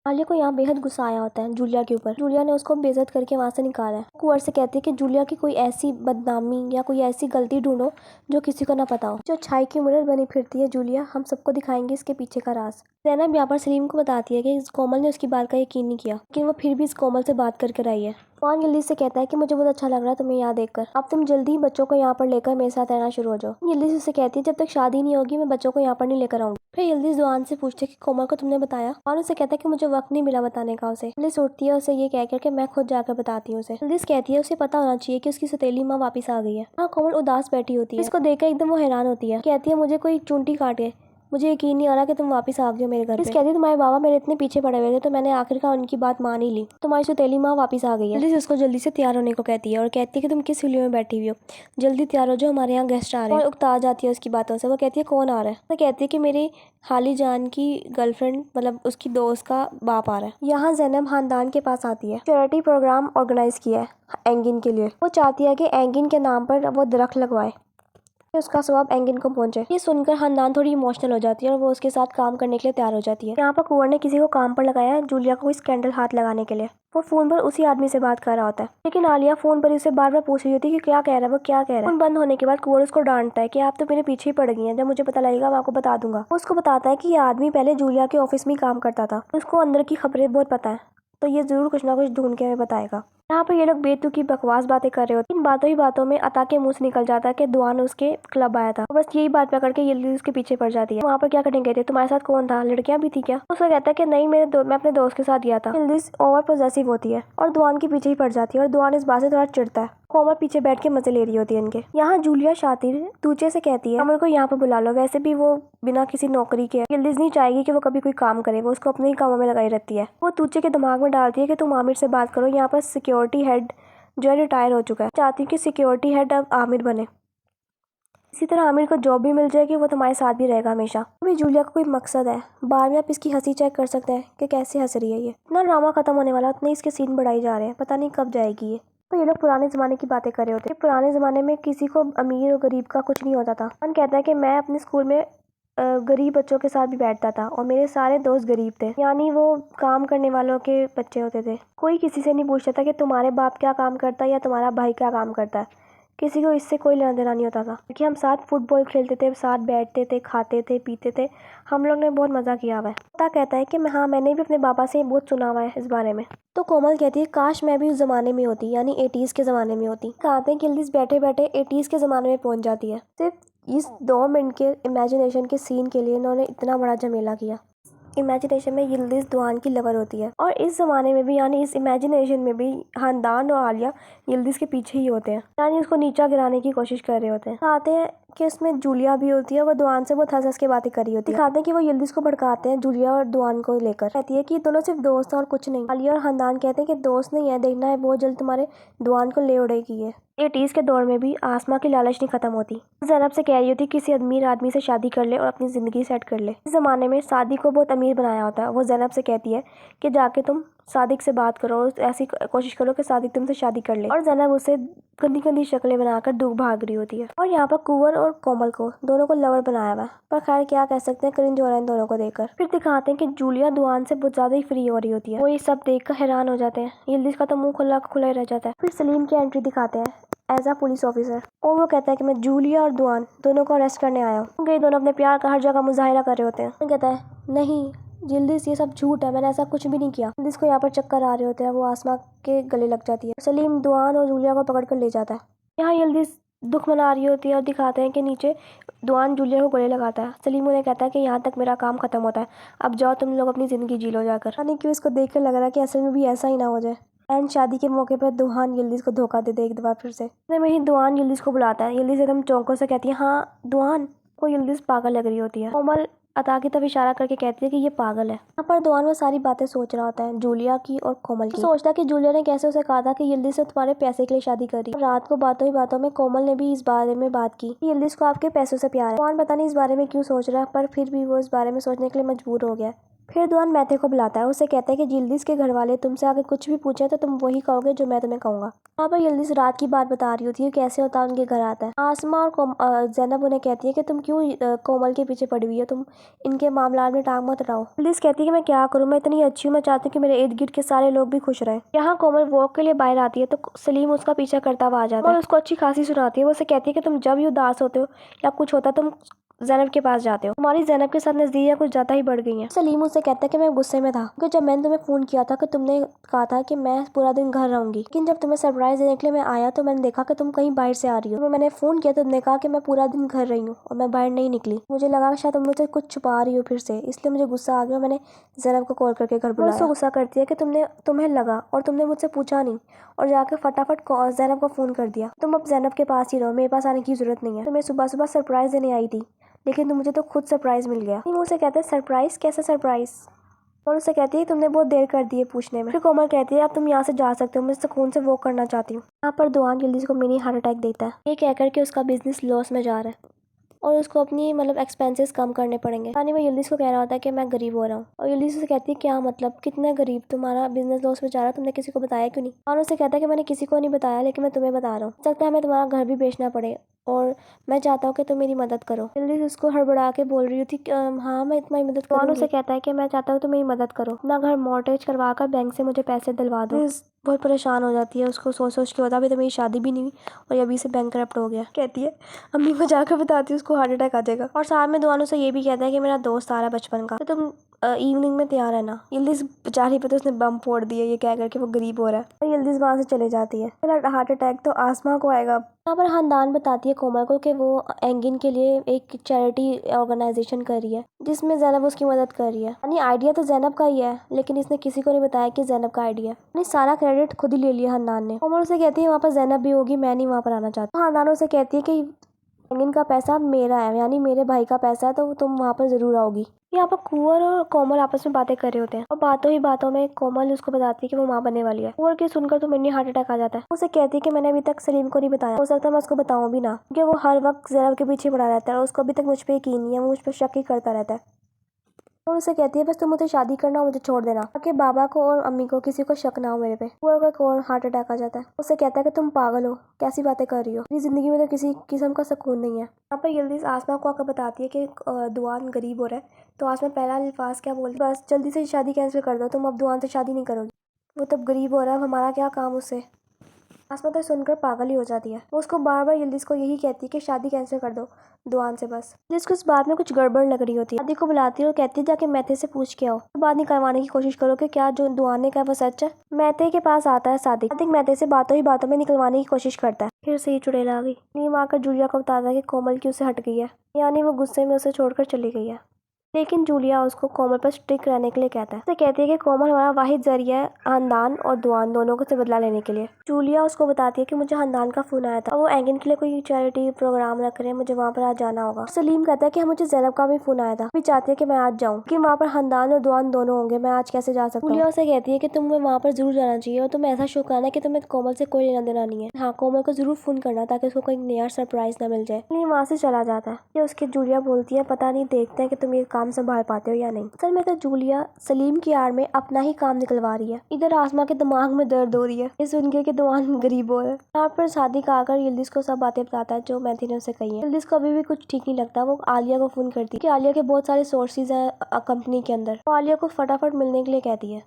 आलिया को यहाँ बेहद गुस्सा आया होता है जूलिया के ऊपर। जूलिया ने उसको बेइज्जत करके वहाँ से निकाला है। कुंवर से कहती है कि जूलिया की कोई ऐसी बदनामी या कोई ऐसी गलती ढूंढो जो किसी को ना पता हो। जो अच्छाई की मुरर बनी फिरती है जूलिया, हम सबको दिखाएंगे इसके पीछे का राज। ज़ैनब यहाँ पर सलीम को बताती है कि इस कोमल ने उसकी बात का यकीन नहीं किया, लेकिन वो फिर भी इस कोमल से बात करके आई है। कौन जल्दी से कहता है कि मुझे बहुत अच्छा लग रहा है तुम्हें यहाँ देखकर, अब तुम जल्दी बच्चों को यहाँ पर लेकर मेरे साथ रहना शुरू हो जाओ। जल्दी से उसे कहती है जब तक शादी नहीं होगी मैं बच्चों को यहाँ पर नहीं लेकर आऊंगी। फिर जल्दी जुआन से पूछते कि कोमल को तुमने बताया, और उसे कहता है कि मुझे वक्त नहीं मिला बताने का उसे। जल्दी उठती है उसे ये कहकर कि मैं खुद जाकर बताती हूँ उसे। जल्दी कहती है उसे पता होना चाहिए कि उसकी सौतेली माँ वापस आ गई है। हाँ, कोमल उदास बैठी होती है। इसको देखकर एकदम वो हैरान होती है। कहती है मुझे कोई चूंटी काटे, मुझे यकीन नहीं आ रहा कि तुम वापस आ गए हो मेरे घर पे। कहती है तुम्हारे बाबा मेरे इतने पीछे पड़े हुए थे तो मैंने आखिरकार उनकी बात मान ही ली, तुम्हारी सौतेली माँ वापस आ गई है। जल्दी से उसको जल्दी से तैयार होने को कहती है और कहती है कि तुम किस हिलियो में बैठी हुई हो, जल्दी तैयार हो जाओ हमारे यहाँ गेस्ट आ रहे हैं। और उकता जाती है उसकी बातों से। वो कहती है कौन आ रहा है? वो कहती है कि मेरी हाली जान की गर्लफ्रेंड मतलब उसकी दोस्त का बाप आ रहा है। यहाँ ज़ैनब खानदान के पास आती है। चैरिटी प्रोग्राम ऑर्गेनाइज किया है एंगिन के लिए। वो चाहती है कि एंगिन के नाम पर वो दरख्त लगवाए, उसका स्वाब एंगिन को पहुंचे। ये सुनकर खानदान थोड़ी इमोशनल हो जाती है और वो उसके साथ काम करने के लिए तैयार हो जाती है। यहाँ पर कुंवर ने किसी को काम पर लगाया है जूलिया को कोई स्कैंडल हाथ लगाने के लिए। वो फोन पर उसी आदमी से बात कर रहा होता है, लेकिन आलिया फोन पर उसे बार बार पूछ रही होती है कि क्या कह रहा है, वो क्या कह रहा है। फोन बंद होने के बाद कुंवर उसको डांटता है कि आप तो मेरे पीछे ही पड़ गई हैं, जब मुझे पता लगेगा मैं आपको बता दूंगा। वो उसको बताता है कि ये आदमी पहले जूलिया के ऑफिस में ही काम करता था, उसको अंदर की खबरें बहुत पता है, तो ये जरूर कुछ ना कुछ ढूंढ के हमें बताएगा। यहाँ पर ये लोग बेतुकी बकवास बातें कर रहे होते हैं। इन बातों ही बातों में अता के मुंह से निकल जाता है कि दुआन उसके क्लब आया था। बस यही बात पकड़ के ये उसके पीछे पड़ जाती है। वहाँ पर क्या करने गए थे, तुम्हारे साथ कौन था, लड़कियां भी थी क्या? उसका कहता है कि नहीं मैं अपने दोस्त के साथ गया था। जल्दी ओवर पॉजेसिव होती है और दुआन के पीछे ही पड़ जाती है और दुआन इस बात से थोड़ा चिढ़ता है। कोमल पीछे बैठ के मजे ले रही होती है इनके। यहाँ जूलिया शातिर दूचे से कहती है अमर को यहाँ पर बुला लो, वैसे भी वो बिना किसी नौकरी के यिल्दिज नहीं चाहेगी कि वो कभी कोई काम करे, वो उसको अपने ही कामों में लगाई रहती है। वो तूचे के दिमाग में डालती है कि तुम आमिर से बात करो, यहाँ पर सिक्योरिटी हेड जो है रिटायर हो चुका है, चाहती हूँ कि सिक्योरिटी हेड अब आमिर बने, इसी तरह आमिर को जॉब भी मिल जाएगी, वो तुम्हारे साथ भी रहेगा हमेशा। अभी जूलिया का कोई मकसद है, बार में आप इसकी हंसी चेक कर सकते हैं कि कैसे हंस रही है ये। इतना ड्रामा खत्म होने वाला उतने इसके सीन बढ़ाई जा रहे हैं, पता नहीं कब जाएगी ये। तो ये लोग पुराने ज़माने की बातें कर रहे होते हैं। पुराने ज़माने में किसी को अमीर और गरीब का कुछ नहीं होता था। मन कहता है कि मैं अपने स्कूल में गरीब बच्चों के साथ भी बैठता था और मेरे सारे दोस्त गरीब थे, यानी वो काम करने वालों के बच्चे होते थे। कोई किसी से नहीं पूछता था कि तुम्हारे बाप क्या काम करता है या तुम्हारा भाई क्या काम करता है, किसी को इससे कोई लेना देना नहीं होता था, क्योंकि हम साथ फुटबॉल खेलते थे, साथ बैठते थे, खाते थे, पीते थे, हम लोग ने बहुत मज़ा किया हुआ है। पता कहता है कि मैंने भी अपने पापा से बहुत सुना हुआ है इस बारे में। तो कोमल कहती है काश मैं भी उस ज़माने में होती, यानी 80s के ज़माने में होती। कहते हैं कि जल्दी बैठे बैठे 80s के ज़माने में पहुंच जाती है। सिर्फ इस 2 मिनट के इमेजिनेशन के सीन के लिए इन्होंने इतना बड़ा झमेला किया। इमेजिनेशन में यिल्दिज दुआन की लवर होती है और इस ज़माने में भी यानी इस इमेजिनेशन में भी खानदान और आलिया यिल्दिज के पीछे ही होते हैं, यानी उसको नीचा गिराने की कोशिश कर रहे होते हैं। दिखाते हैं कि उसमें जूलिया भी होती है, वो दुआन से बहुत हंस के बातें कर रही होती है। दिखाते हैं कि वो यिल्दिज को भड़काते हैं जूलिया और दुआन को लेकर। कहती है कि दोनों सिर्फ दोस्त हैं और कुछ नहीं। आलिया और खानदान कहते हैं कि दोस्त नहीं है, देखना है बहुत जल्द तुम्हारे दुआन को ले उड़ेगी ये। 80s के दौर में भी आसमा की लालच नहीं खत्म होती। ज़ैनब से कह रही होती किसी अमीर आदमी से शादी कर ले और अपनी ज़िंदगी सेट कर ले। इस ज़माने में शादी को बहुत अमीर बनाया होता है। वो ज़ैनब से कहती है कि जाके तुम सादिक से बात करो और ऐसी कोशिश करो कि सादिक तुमसे शादी कर ले, और ज़ैनब उसे गंदी गंदी शक्लें बनाकर दूर भाग रही होती है। और यहाँ पर कुंवर और कोमल को दोनों को लवर बनाया हुआ है, पर खैर क्या कह सकते हैं, क्रिंज हो रहा है इन दोनों को देखकर। फिर दिखाते हैं कि जूलिया दुआन से बहुत ज़्यादा ही फ्री हो रही होती है। वो ये सब देखकर हैरान हो जाते हैं। यिल्दिज का तो मुंह खुला खुला ही रह जाता है। फिर सलीम की एंट्री दिखाते हैं एज अ पुलिस ऑफिसर, और वो कहता है कि मैं जूलिया और दुआन दोनों को अरेस्ट करने आया हूँ। ये दोनों अपने प्यार का हर जगह मुजाहिरा कर रहे होते हैं। वो कहता है नहीं यिल्दिज ये सब झूठ है, मैंने ऐसा कुछ भी नहीं किया। यिल्दिज को यहाँ पर चक्कर आ रहे होते हैं, वो आसमा के गले लग जाती है। सलीम दुआन और जूलिया को पकड़ कर ले जाता है। यहाँ यिल्दिज दुख मना रही होती है और दिखाते हैं कि नीचे दुआन जूलिया को गले लगाता है। सलीम उन्हें कहता है कि यहाँ तक मेरा काम खत्म होता है, अब जाओ तुम लोग अपनी ज़िंदगी जी लो जाकर। यानी कि उसको देख कर लग रहा है कि असल में भी ऐसा ही ना हो जाए एंड शादी के मौके पर दुआन यिल्दिज को धोखा दे एक दफा फिर से। इतने में ही दुआन यिल्दिज को बुलाता है। यिल्दिज एकदम चौंकों से कहती है हाँ दुआन। को यिल्दिज पागल लग रही होती है। कोमल अता की तरफ इशारा करके कहती है कि ये पागल है। यहाँ पर दुआन वो सारी बातें सोच रहा होता है जूलिया की और कोमल की। सोचता है कि जूलिया ने कैसे उसे कहा था कि यिल्दिज से तुम्हारे पैसे के लिए शादी करी। रात को बातों ही बातों में कोमल ने भी इस बारे में बात की कि यिल्दिज को आपके पैसों से प्यार है। दुआन पता नहीं इस बारे में क्यों सोच रहा है, पर फिर भी वो इस बारे में सोचने के लिए मजबूर हो गया। फिर दुआन मैथे को बुलाता है और उसे कहता है कि यिल्दिज़ के घर वाले तुमसे आगे कुछ भी पूछे तो तुम वही कहोगे जो मैं तुम्हें कहूँगा। यहाँ पर यिल्दिज़ रात की बात बता रही होती है कैसे होता उनके घर आता है। आसमा और ज़ैनब उन्हें कहती है कि तुम क्यों कोमल के पीछे पड़ी हुई हो, तुम इनके मामला में टांग मत अड़ाओ। यिल्दिज़ कहती है कि मैं क्या करूँ, मैं इतनी अच्छी हूँ, मैं चाहती हूँ कि मेरे इर्द गिर्द के सारे लोग भी खुश रहें। यहाँ कोमल वॉक के लिए बाहर आती है तो सलीम उसका पीछा करता हुआ आ जाता है और उसको अच्छी खासी सुनाती है। वो उसे कहती है कि तुम जब भी उदास होते हो या कुछ होता तुम ज़ैनब के पास जाते हो, तुम्हारी ज़ैनब के साथ नज़दीकियाँ कुछ ज़्यादा ही बढ़ गई हैं। सलीम उससे कहता है कि मैं गुस्से में था क्योंकि जब मैंने तुम्हें फ़ोन किया था कि तुमने कहा था कि मैं पूरा दिन घर रहूंगी, लेकिन जब तुम्हें सरप्राइज देने के लिए मैं आया तो मैंने देखा कि तुम कहीं बाहर से आ रही हो। मैंने फ़ोन किया तो तुमने कहा कि मैं पूरा दिन घर रही हूँ और मैं बाहर नहीं निकली। मुझे लगा शायद तुम मुझसे कुछ छुपा रही हो फिर से, इसलिए मुझे गुस्सा आ गया। मैंने ज़ैनब को कॉल करके घर बुलाया। गुस्सा करती है कि तुम्हें लगा और तुमने मुझसे पूछा नहीं और जाकर फटाफट ज़ैनब को फ़ोन कर दिया। तुम अब ज़ैनब के पास ही रहो, मेरे पास आने की ज़रूरत नहीं है। तुम्हें सुबह सुबह सरप्राइज देने आई थी लेकिन मुझे तो खुद सरप्राइज मिल गया। उसे कहते हैं सरप्राइज, कैसा सरप्राइज? और उसे कहती है तुमने बहुत देर कर दी है पूछने में। फिर कोमल कहती है अब तुम यहाँ से जा सकते हो, मैं सुकून से वॉक करना चाहती हूँ। यहाँ पर दुआन यिल्दिज़ को मिनी हार्ट अटैक देता है, ये कहकर के उसका बिजनेस लॉस में जा रहा है और उसको अपनी एक्सपेंसेस कम करने पड़ेंगे। यानी वो यिल्दिज़ को कह रहा होता है कि मैं गरीब हो रहा हूँ और यिल्दिज़ उसे कहती है क्या मतलब, कितना गरीब, तुम्हारा बिजनेस लॉस में जा रहा है, तुमने किसी को बताया क्यों नहीं? और उसे कहता है कि मैंने किसी को नहीं बताया लेकिन मैं तुम्हें बता रहा हूँ, सकता है हमें तुम्हारा घर भी बेचना पड़े और मैं चाहता हूँ कि तुम मेरी मदद करो। यिल्दिज़ उसको हड़बड़ा के बोल रही थी हाँ मैं तुम्हारी मदद करूँगी। और उसे कहता है कि मैं चाहता हूँ तुम मेरी मदद करो, अपना घर मॉर्टगेज करवा कर बैंक से मुझे पैसे दिलवा दो। बहुत परेशान हो जाती है, उसको सोच के होता अभी तो मेरी शादी भी नहीं हुई और अभी से बैंक करप्ट हो गया। कहती है अम्मी को जाकर बताती है उसको हार्ट अटैक आ जाएगा। और साथ में दुआनों से ये भी कहता है कि मेरा दोस्त आ रहा है बचपन का, तो तुम इवनिंग में तैयार है ना। यिल्दिज़ बेचारी पे तो उसने बम फोड़ दिया ये कह करके वो गरीब हो रहा है और यिल्दिज़ वहाँ से चले जाती है। हार्ट अटैक तो आसमा को आएगा। यहाँ पर खानदान बताती है कोमल को कि वो एंगिन के लिए एक चैरिटी ऑर्गेनाइजेशन कर रही है जिसमें ज़ैनब उसकी मदद कर रही है। यानी आइडिया तो ज़ैनब का ही है लेकिन इसने किसी को नहीं बताया कि ज़ैनब का आइडिया, यानी सारा क्रेडिट खुद ही ले लिया खानदान ने। कोमल उसे कहती है वहाँ पर ज़ैनब भी होगी, मैं नहीं वहाँ पर आना चाहती। खानदान उसे कहती है कि एंगिन का पैसा मेरा है, यानी मेरे भाई का पैसा है, तो तुम वहाँ पर जरूर आओगी। यहाँ पर कुंवर और कोमल आपस में बातें कर रहे होते हैं और बातों ही बातों में कोमल उसको बताती है कि वो माँ बनने वाली है। कुंवर की सुनकर तो मिन्नी हार्ट अटैक आ जाता है। उसे कहती है कि मैंने अभी तक सलीम को नहीं बताया, हो सकता है मैं उसको बताऊं भी ना, क्योंकि वो हर वक्त ज़ैनब के पीछे पड़ा रहता है और उसको अभी तक मुझ पर यकीन नहीं है, वो मुझ पर शक ही करता रहता है। और उसे कहती है बस तुम मुझे शादी करना और मुझे छोड़ देना ताकि बाबा को और अम्मी को किसी को शक ना हो मेरे पे। कुंवर को और हार्ट अटैक आ जाता है। उसे कहता है कि तुम पागल हो, कैसी बातें कर रही हो, मेरी जिंदगी में तो किसी किस्म का सुकून नहीं है। यहाँ पर यिल्दिज़ आसमा को आकर बताती है कि दुआन गरीब हो रहा है, तो आसमा पहला अल्फाज क्या बोलती है, बस जल्दी से शादी कैंसिल कर दो, तुम अब दुआन से शादी नहीं करोगी, वो तब गरीब हो रहा है, हमारा क्या काम उससे। आसमा तो सुनकर पागल ही हो जाती है, वो उसको बार बार यिल्दिज़ को यही कहती है कि शादी कैंसिल कर दो दुआन से बस। जिसको इस बात में कुछ गड़बड़ लग रही होती है, शादी को बुलाती है और कहती है जाके मैथे से पूछ के आओ, तो बात निकलवाने की कोशिश करो कि क्या जो दुआन ने कहा वो सच है। मैथे के पास आता है सादिक मैथे से बातों ही बातों में निकलवाने की कोशिश करता है। फिर से ही चुड़ैल आ गई। नीम आकर जूलिया को बताता है कि कोमल की उसे हट गई है, यानी वो गुस्से में उसे छोड़कर चली गई है। लेकिन जूलिया उसको कोमल पर स्टिक रहने के लिए कहता है। उसे कहती है कि कोमल हमारा वाहिद जरिया है खानदान और दुआन दोनों को से बदला लेने के लिए। जूलिया उसको बताती है कि मुझे खानदान का फोन आया था और वो एंगिन के लिए कोई चैरिटी प्रोग्राम रख रहे हैं, मुझे वहाँ पर आज जाना होगा। सलीम कहता है कि मुझे ज़ैनब का भी फोन आया था, भी चाहती है कि मैं आज जाऊँ कि वहाँ पर खानदान और दुआन दोनों होंगे, मैं आज कैसे जा सकता हूँ। जूलिया उसे कहती है कि तुम्हें वहाँ पर जरूर जाना चाहिए और तुम्हें ऐसा शौक आना कि तुम्हें कोमल से कोई लेना देना नहीं है। हाँ, कोमल को जरूर फोन करना ताकि उसको कोई नया सरप्राइज ना मिल जाए। सलीम वहाँ से चला जाता है। उसके जूलिया बोलती है पता नहीं, देखते हैं कि तुम ये काम संभाल पाते हो या नहीं। असल में तो जूलिया सलीम की आड़ में अपना ही काम निकलवा रही है। इधर आसमा के दिमाग में दर्द हो रही है ये सुन के कि दुआन गरीब हो है। यहाँ पर सादिक आकर यिल्दिज़ को सब बातें बताता है जो मैथी ने उसे कही है। यिल्दिज़ को अभी भी कुछ ठीक नहीं लगता। वो आलिया को फोन करती है कि आलिया के बहुत सारे सोर्सेज हैं कंपनी के अंदर, वो आलिया को फटाफट मिलने के लिए कहती है।